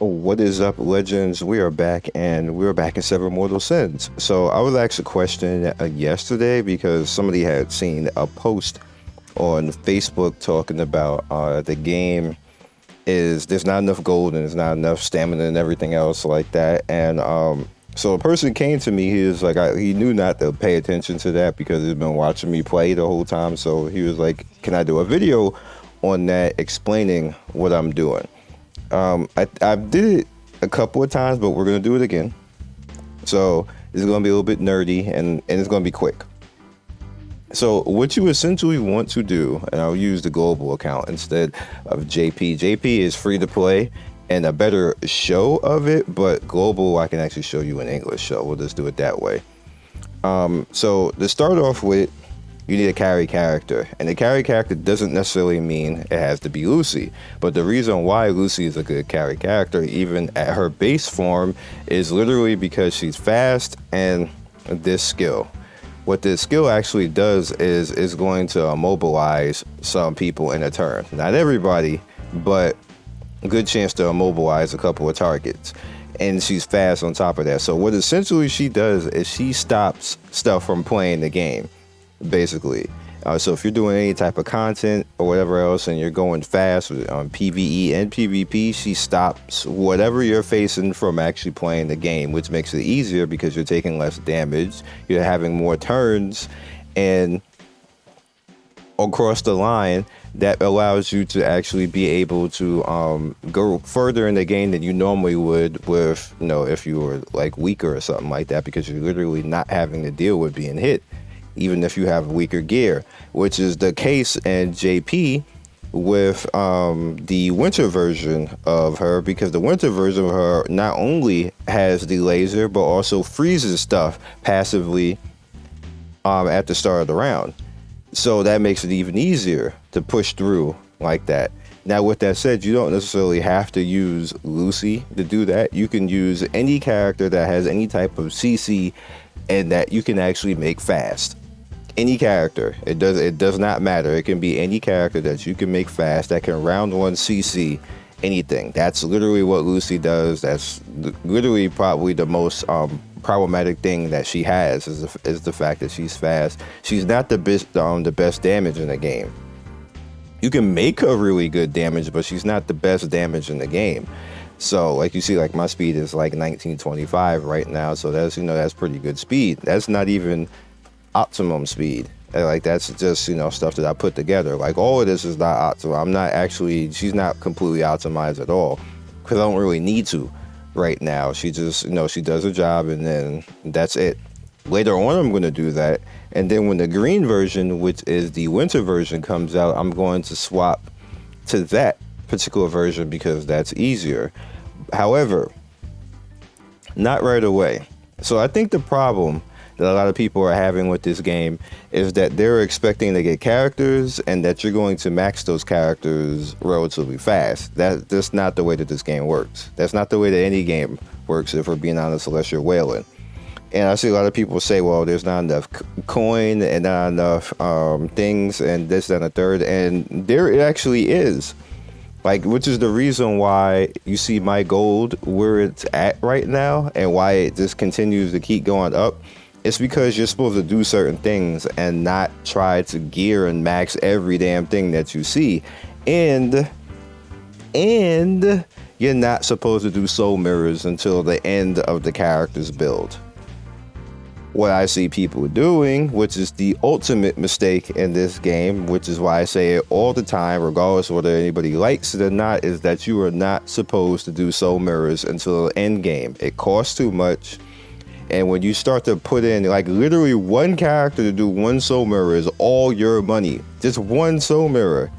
What is up, legends? We are back, and we're back in Seven Mortal Sins. So I was asked a question yesterday because somebody had seen a post on Facebook talking about the game is there's not enough gold and there's not enough stamina and everything else like that. And so a person came to me. He was like, he knew not to pay attention to that because he's been watching me play the whole time. So he was like, "Can I do a video on that explaining what I'm doing?" I did it a couple of times, but we're going to do it again. So it's going to be a little bit nerdy and it's going to be quick. So what you essentially want to do, and I'll use the global account instead of JP. JP is free to play and a better show of it, but global, I can actually show you in English. So we'll just do it that way. So to start off with, you need a carry character, and the carry character doesn't necessarily mean it has to be Lucy, but the reason why Lucy is a good carry character, even at her base form, is literally because she's fast and this skill. What this skill actually does is going to immobilize some people in a turn. Not everybody, but a good chance to immobilize a couple of targets. And she's fast on top of that. So what essentially she does is she stops stuff from playing the game, basically. So if you're doing any type of content or whatever else and you're going fast on PvE and PvP, she stops whatever you're facing from actually playing the game, which makes it easier because you're taking less damage, you're having more turns, and across the line, that allows you to actually be able to go further in the game than you normally would with, if you were like weaker or something like that, because you're literally not having to deal with being hit, even if you have weaker gear, which is the case in JP with the winter version of her, because the winter version of her not only has the laser, but also freezes stuff passively at the start of the round. So that makes it even easier to push through like that. Now, with that said, you don't necessarily have to use Lucy to do that. You can use any character that has any type of CC and that you can actually make fast. Any character, it does not matter. It can be any character that you can make fast that can round one CC anything. That's literally what Lucy does. That's literally probably the most problematic thing that she has is the fact that she's fast. She's not the best damage in the game. You can make her really good damage, but she's not the best damage in the game. So like you see, like my speed is like 1925 right now. So that's that's pretty good speed. That's not even optimum speed. Like that's just stuff that I put together. Like all of this is not optimal. She's not completely optimized at all because I don't really need to right now. She just she does her job and then that's it. Later on I'm going to do that, and then when the green version, which is the winter version, comes out, I'm going to swap to that particular version because that's easier. However, not right away. So I think the problem that a lot of people are having with this game is that they're expecting to get characters and that you're going to max those characters relatively fast. That's not the way that this game works. That's not the way that any game works, if we're being honest, unless you're whaling. And I see a lot of people say, well, there's not enough coin and not enough things and this, that, and the third. And there it actually is. Like, which is the reason why you see my gold where it's at right now and why it just continues to keep going up. It's because you're supposed to do certain things and not try to gear and max every damn thing that you see. And you're not supposed to do soul mirrors until the end of the character's build. What I see people doing, which is the ultimate mistake in this game, which is why I say it all the time, regardless of whether anybody likes it or not, is that you are not supposed to do soul mirrors until the end game. It costs too much. And when you start to put in like literally one character to do one soul mirror is all your money. Just one soul mirror.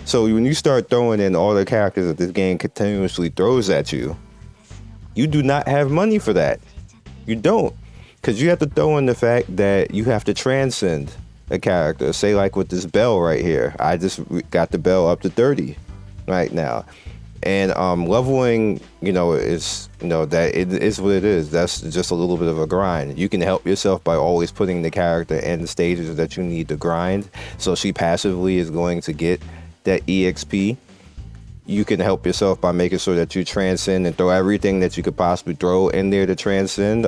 So when you start throwing in all the characters that this game continuously throws at you, you do not have money for that. You don't. Because you have to throw in the fact that you have to transcend a character. Say like with this bell right here. I just got the bell up to 30 right now. And leveling, is, that it is what it is. That's just a little bit of a grind. You can help yourself by always putting the character in the stages that you need to grind. So she passively is going to get that EXP. you can help yourself by making sure that you transcend and throw everything that you could possibly throw in there to transcend.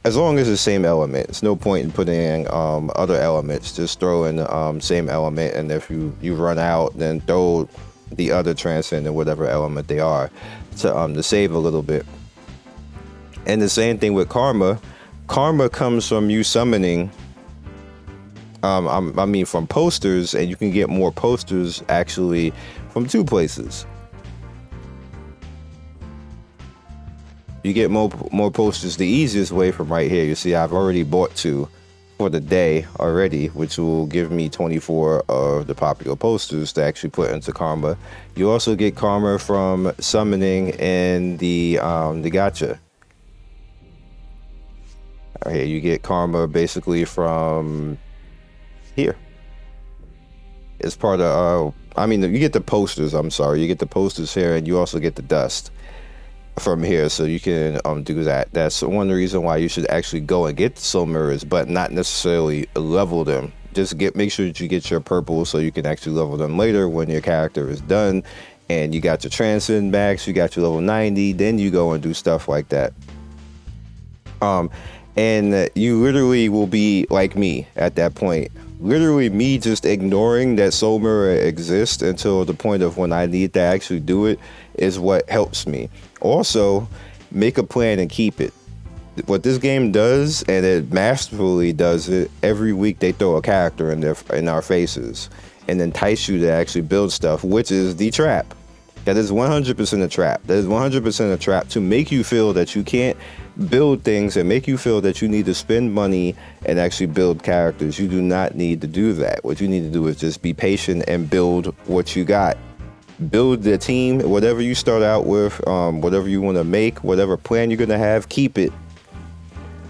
As long as it's the same element, it's no point in putting in other elements. Just throw in the same element, and if you run out, then throw the other transcend and whatever element they are to save a little bit. And the same thing with karma. Karma comes from you summoning. I mean, from posters, and you can get more posters actually from two places. You get more posters the easiest way from right here. You see, I've already bought 2 for the day already, which will give me 24 of the popular posters to actually put into karma. You also get karma from summoning in the gacha. Here you get karma basically from here. It's part of I mean, you get the posters, I'm sorry, you get the posters here, and you also get the dust from here, so you can do that. That's one reason why you should actually go and get the soul mirrors, but not necessarily level them. Just make sure that you get your purple so you can actually level them later when your character is done and you got your transcend max, you got your level 90, then you go and do stuff like that. And you literally will be like me at that point. Literally me just ignoring that soul mirror exists until the point of when I need to actually do it is what helps me. Also, make a plan and keep it. What this game does, and it masterfully does it, every week they throw a character in our faces and entice you to actually build stuff, which is the trap. That is 100% a trap. That is 100% a trap to make you feel that you can't build things and make you feel that you need to spend money and actually build characters. You do not need to do that. What you need to do is just be patient and build what you got. Build the team, whatever you start out with, whatever you want to make, whatever plan you're going to have, keep it.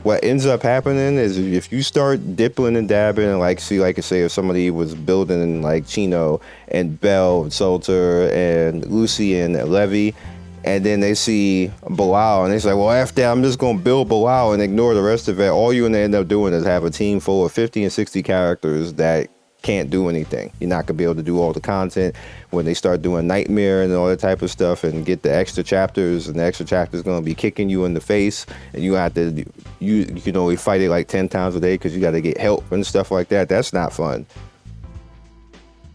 What ends up happening is if you start dipping and dabbing, and like I say, if somebody was building like Chino and Belle and Salter and Lucy and Levy, and then they see Bilal and they say, well, after that, I'm just going to build Bilal and ignore the rest of it. All you're going to end up doing is have a team full of 50 and 60 characters that can't do anything. You're not going to be able to do all the content when they start doing Nightmare and all that type of stuff and get the extra chapters, and the extra chapters going to be kicking you in the face, and you have to, you can only fight it like 10 times a day because you got to get help and stuff like that. That's not fun.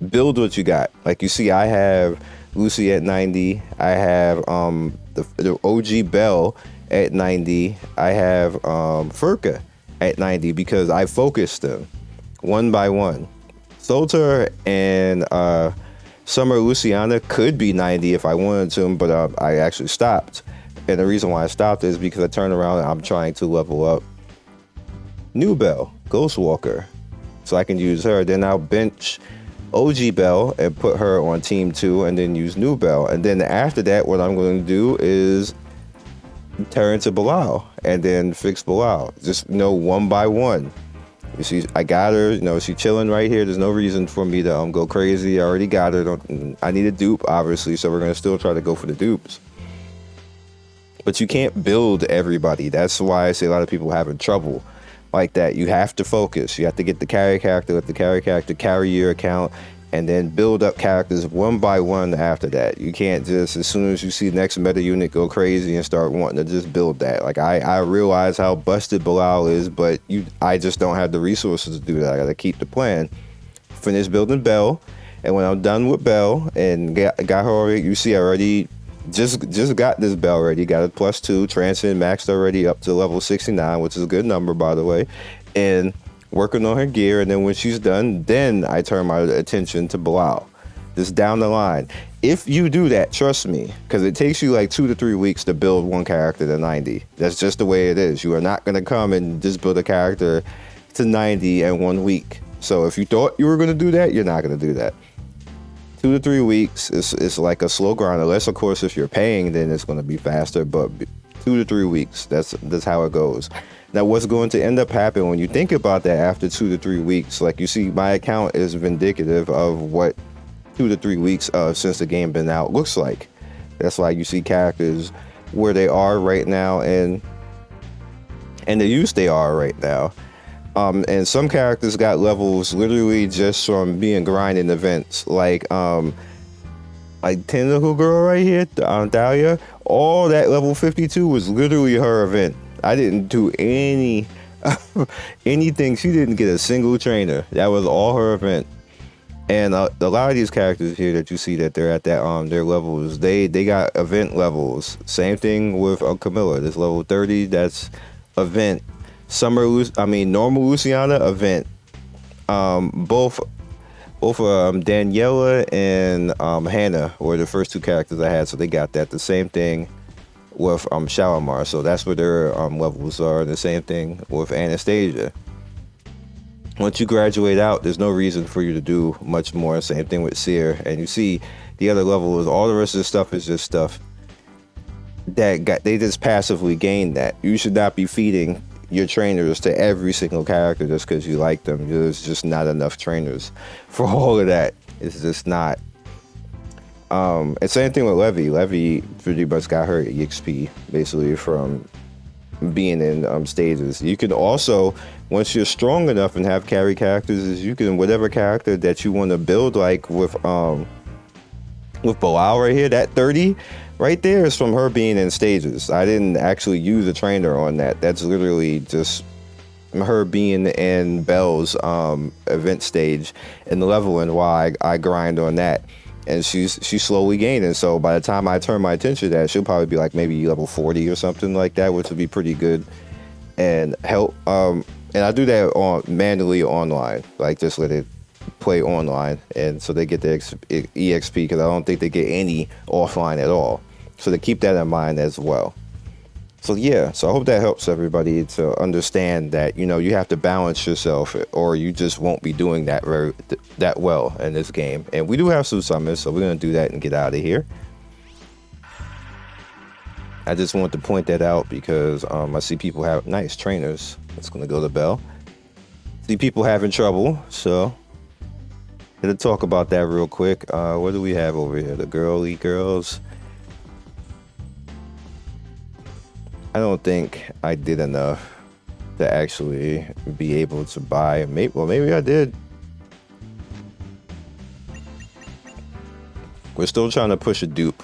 Build what you got. Like you see, I have Lucy at 90. I have the OG Belle at 90. I have Furka at 90 because I focused them one by one. Solter and Summer Luciana could be 90 if I wanted to, but I actually stopped. And the reason why I stopped is because I turned around and I'm trying to level up New Belle, Ghostwalker, so I can use her. Then I'll bench OG Belle and put her on team 2 and then use New Belle. And then after that, what I'm going to do is turn to Bilal and then fix Bilal. Just, one by one. You see, I got her, she's chilling right here. There's no reason for me to go crazy. I already got her. I need a dupe, obviously, so we're going to still try to go for the dupes. But you can't build everybody. That's why I say a lot of people are having trouble like that. You have to focus. You have to get the carry character, let the carry character carry your account, and then build up characters one by one after that. You can't just, as soon as you see the next meta unit, go crazy and start wanting to just build that. Like, I realize how busted Bilal is, but I just don't have the resources to do that. I gotta keep the plan. Finish building Belle, and when I'm done with Belle and got her already, you see I already just got this Belle already, got a +2, transcend maxed already up to level 69, which is a good number, by the way, and working on her gear. And then when she's done, then I turn my attention to Bilal. Just down the line. If you do that, trust me, because it takes you like 2 to 3 weeks to build one character to 90. That's just the way it is. You are not going to come and just build a character to 90 in 1 week. So if you thought you were going to do that, you're not going to do that. 2 to 3 weeks is like a slow grind. Unless, of course, if you're paying, then it's going to be faster. But 2 to 3 weeks, that's how it goes. Now, what's going to end up happening when you think about that after 2 to 3 weeks? Like, you see, my account is indicative of what 2 to 3 weeks since the game been out looks like. That's why you see characters where they are right now and the use they are right now. And some characters got levels literally just from being grinding events. Like like Tentacle Girl right here, Thalia, all that level 52 was literally her event. I didn't do anything. She didn't get a single trainer. That was all her event. And a lot of these characters here that you see that they're at that their levels, they got event levels. Same thing with Camilla. This level 30, that's event. Normal Luciana, event. Both Daniela and Hannah were the first two characters I had, so they got that. The same thing with Shalimar, so that's where their levels are. The same thing with Anastasia. Once you graduate out, there's no reason for you to do much more. Same thing with Seer. And you see the other levels, all the rest of the stuff is just stuff that they just passively gain that. You should not be feeding your trainers to every single character just because you like them. There's just not enough trainers for all of that. It's just not. And same thing with Levy. Levy pretty much got her EXP basically from being in stages. You can also, once you're strong enough and have carry characters, is you can, whatever character that you want to build, like with Bilal right here, that 30 right there is from her being in stages. I didn't actually use a trainer on that. That's literally just her being in Belle's event stage and the leveling while I grind on that. And she's slowly gaining. So by the time I turn my attention to that, she'll probably be like maybe level 40 or something like that, which would be pretty good and help. And I do that manually online, like just let it play online, and so they get the EXP because I don't think they get any offline at all. So they keep that in mind as well. So yeah, so I hope that helps everybody to understand that, you know, you have to balance yourself or you just won't be doing that that well in this game. And we do have some summons, so we're going to do that and get out of here. I just wanted to point that out because I see people have nice trainers. It's going to go to Bell. See people having trouble, so gonna talk about that real quick. What do we have over here? The girly girls. I don't think I did enough to actually be able to buy. Maybe I did. We're still trying to push a dupe.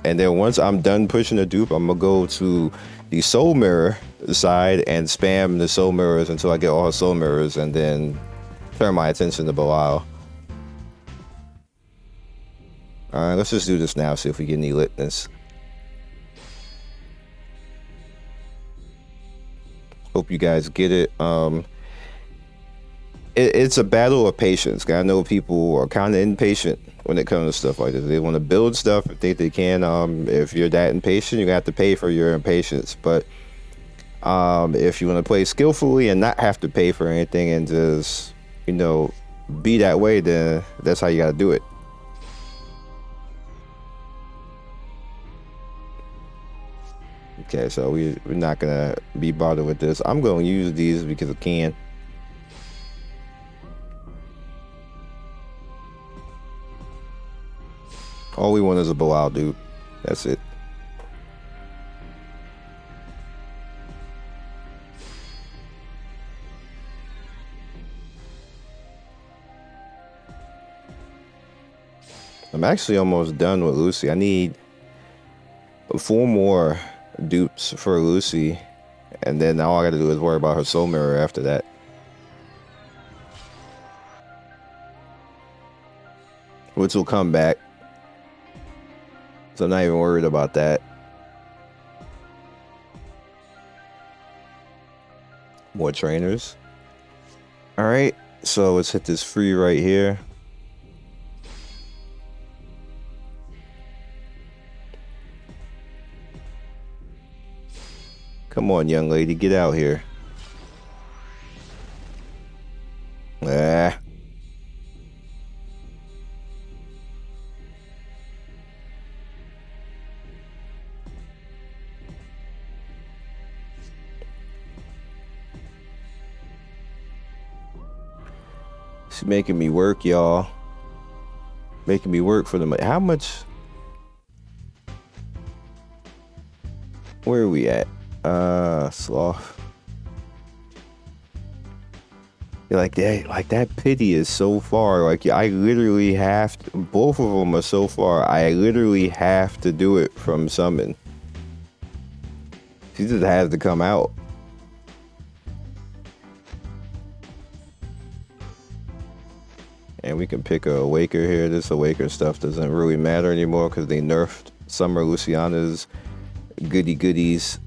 And then once I'm done pushing a dupe, I'm going to go to the soul mirror side and spam the soul mirrors until I get all soul mirrors and then turn my attention to Belial. Alright, let's just do this now, see if we get any litness. Hope you guys get it. It's a battle of patience. I know people are kind of impatient when it comes to stuff like this. They want to build stuff and think they can. If you're that impatient, you're gonna have to pay for your impatience. But if you want to play skillfully and not have to pay for anything and just, you know, be that way, then that's how you gotta do it. Okay, so we're not gonna be bothered with this. I'm gonna use these because I can. All we want is a Belial dude. That's it. I'm actually almost done with Lucy. I need 4 more dupes for Lucy, and then all I gotta do is worry about her soul mirror after that. Which will come back. So I'm not even worried about that. More trainers. Alright, so let's hit this free right here. Come on, young lady, get out here. Ah. She's making me work, y'all. Making me work for the money. How much? Where are we at? Sloth. Like that pity is so far. Like I literally have to, both of them are so far. I literally have to do it from summon. She just has to come out. And we can pick a Awaker here. This Awaker stuff doesn't really matter anymore because they nerfed Summer Luciana's goodies.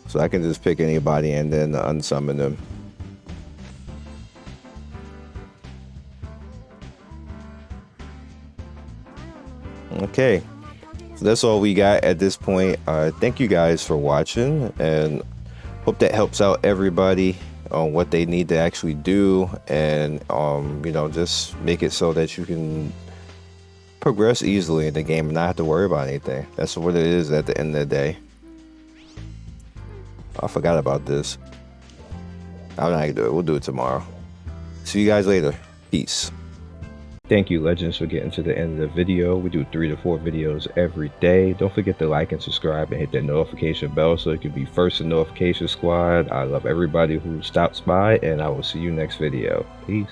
So I can just pick anybody and then unsummon them. Okay, so that's all we got at this point. Thank you guys for watching, and hope that helps out everybody on what they need to actually do, and you know, just make it so that you can progress easily in the game and not have to worry about anything. That's what it is at the end of the day. I forgot about this. I'm not gonna do it. We'll do it tomorrow. See you guys later. Peace. Thank you, Legends, for getting to the end of the video. We do 3 to 4 videos every day. Don't forget to like and subscribe and hit that notification bell so you can be first in notification squad. I love everybody who stops by, and I will see you next video. Peace.